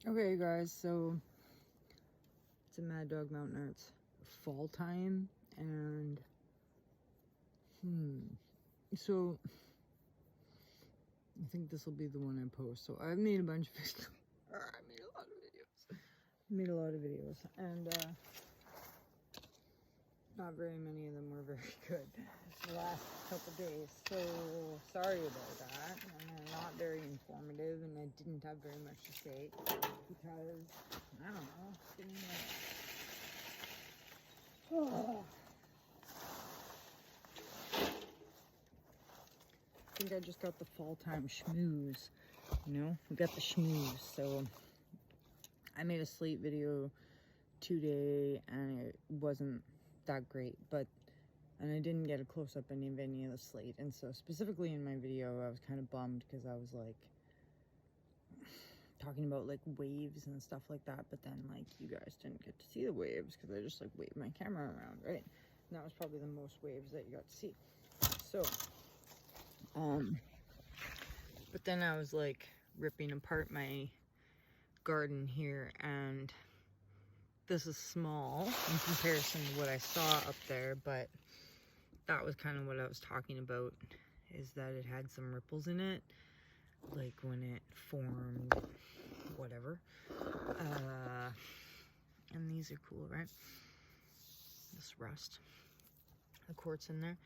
Okay guys, so it's a Mad Dog Mountain Arts fall time, and so I think this will be the one I post. So I've made a bunch of videos. I made a lot of videos. And not very many of them were very good the last couple days. So sorry about that. And they're not very informative, and I didn't have very much to say because I don't know. Didn't know. I think I just got the fall time schmooze, you know? We got the schmooze. So I made a slate video today and it wasn't that great, and I didn't get a close-up of any of the slate. And so specifically in my video, I was kind of bummed because I was like talking about like waves and stuff like that, but then like you guys didn't get to see the waves because I just like waved my camera around, right? And that was probably the most waves that you got to see. So but then I was like ripping apart my garden here, and this is small in comparison to what I saw up there, but that was kind of what I was talking about, is that it had some ripples in it, like when it formed whatever. And these are cool, right? This rust, the quartz in there.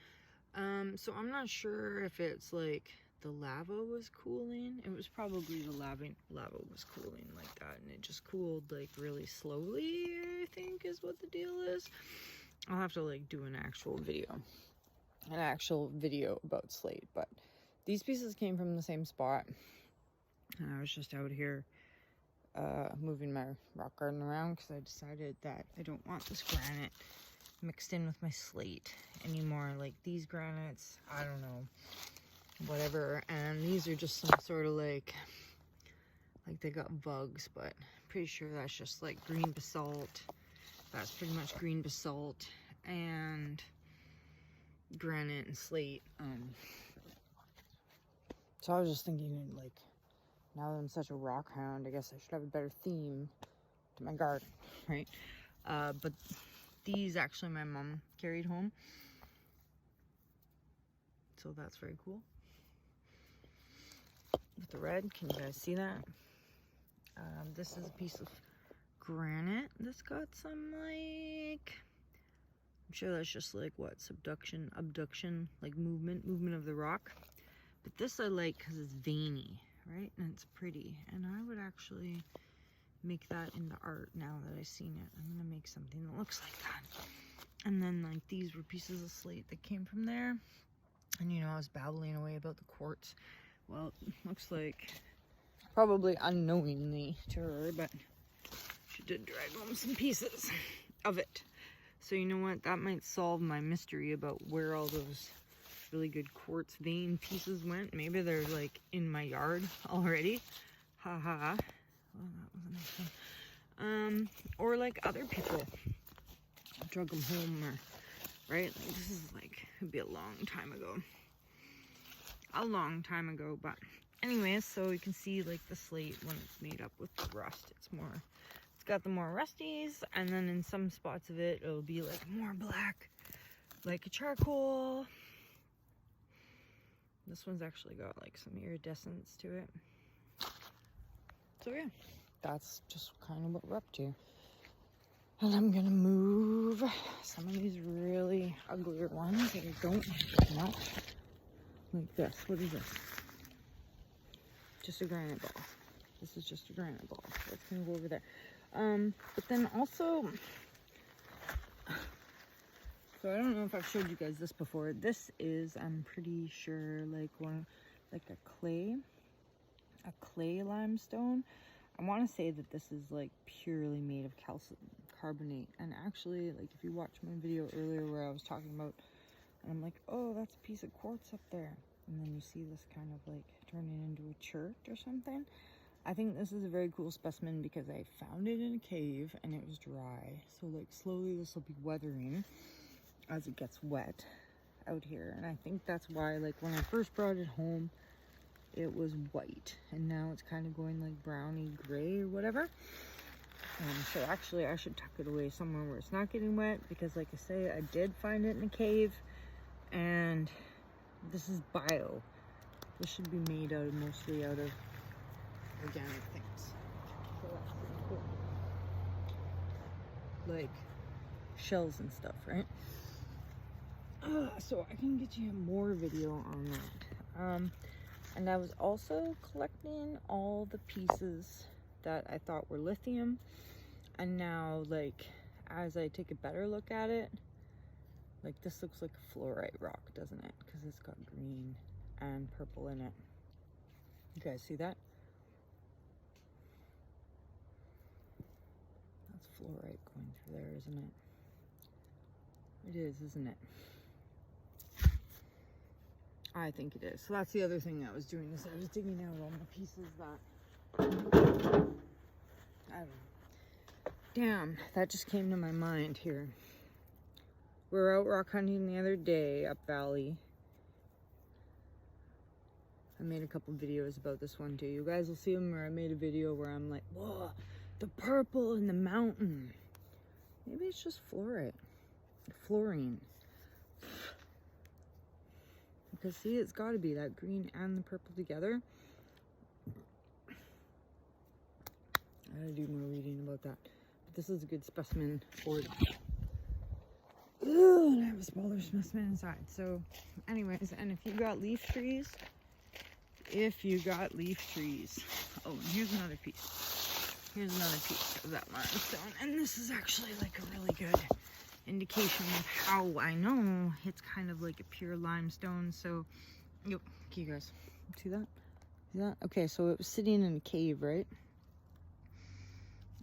So I'm not sure if it's like the lava was cooling. It was probably the lava was cooling like that, and it just cooled like really slowly, I think is what the deal is. I'll have to like do an actual video about slate, but these pieces came from the same spot, and I was just out here moving my rock garden around because I decided that I don't want this granite mixed in with my slate anymore. Like these granites, I don't know, whatever. And these are just some sort of like they got bugs, but I'm pretty sure that's just like green basalt. That's pretty much green basalt and granite and slate. So I was just thinking, like, now that I'm such a rock hound, I guess I should have a better theme to my garden, right? But these actually my mom carried home, so that's very cool. With the red, can you guys see that? This is a piece of granite that's got some like, I'm sure that's just like what, abduction, like movement of the rock. But this I like because it's veiny, right? And it's pretty. And I would actually make that into art now that I've seen it. I'm gonna make something that looks like that. And then like these were pieces of slate that came from there. And you know, I was babbling away about the quartz. Well, it looks like, probably unknowingly to her, but she did drag home some pieces of it. So you know what? That might solve my mystery about where all those really good quartz vein pieces went. Maybe they're like in my yard already. Haha. Well, that was a nice one. Or like other people drug them home, or right? Like this is like, it'd be a long time ago. But anyways, so you can see like the slate when it's made up with the rust, it's got the more rusties, and then in some spots of it, it'll be like more black, like a charcoal. This one's actually got like some iridescence to it. So yeah, that's just kind of what we're up to. And I'm gonna move some of these really uglier ones that I don't like much. Like this. What is this? Just a granite ball. This is just a granite ball. So it's gonna go over there. But then also, so I don't know if I've showed you guys this before. This is, I'm pretty sure, like a clay limestone. I want to say that this is like purely made of calcium carbonate. And actually, like if you watch my video earlier where I was talking about, and I'm like, oh, that's a piece of quartz up there. And then you see this kind of like turning into a chert or something. I think this is a very cool specimen because I found it in a cave and it was dry. So like slowly this will be weathering as it gets wet out here. And I think that's why, like when I first brought it home, it was white, and now it's kind of going like browny gray or whatever. So actually I should tuck it away somewhere where it's not getting wet, because like I say, I did find it in a cave, and this is bio. This should be made mostly out of organic things. So that's pretty cool. Like shells and stuff, right? So I can get you more video on that. And I was also collecting all the pieces that I thought were lithium, and now, like, as I take a better look at it, like, this looks like a fluorite rock, doesn't it? Because it's got green and purple in it. You guys see that? That's fluorite going through there, isn't it? It is, isn't it? I think it is. So that's the other thing I was doing, is I was digging out all the pieces that, I don't know. Damn, that just came to my mind here. We were out rock hunting the other day up valley. I made a couple videos about this one too. You guys will see them, where I made a video where I'm like, whoa, the purple in the mountain. Maybe it's just fluorite. Fluorine. Because see, it's got to be that green and the purple together. I gotta do more reading about that. But this is a good specimen for it. Ooh, and I have a smaller specimen inside. So, anyways, and if you got leaf trees, oh, and here's another piece. Here's another piece of that limestone. And this is actually like a really good indication of how I know it's kind of like a pure limestone. So, yep, can you guys see that? See that? Okay, so it was sitting in a cave, right?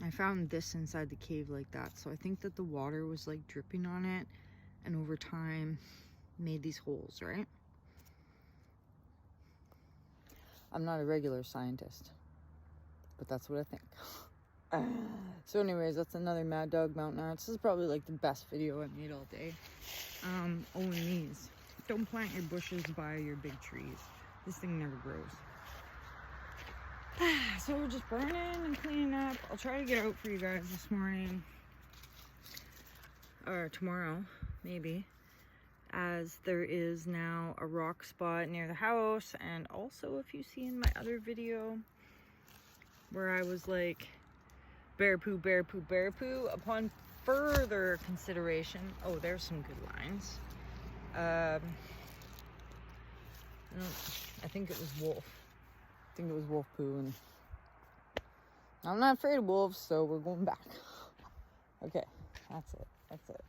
I found this inside the cave like that. So I think that the water was like dripping on it, and over time made these holes, right? I'm not a regular scientist, but that's what I think. So anyways, that's another Mad Dog Mountain Arts. This is probably like the best video I made all day. Oh, and these. Don't plant your bushes by your big trees. This thing never grows. So we're just burning and cleaning up. I'll try to get out for you guys this morning. Or tomorrow, maybe. As there is now a rock spot near the house. And also, if you see in my other video, where I was like, bear poo, bear poo, bear poo. Upon further consideration, oh, there's some good lines. I think it was wolf. I think it was wolf poo, and I'm not afraid of wolves, so we're going back. Okay, that's it. That's it.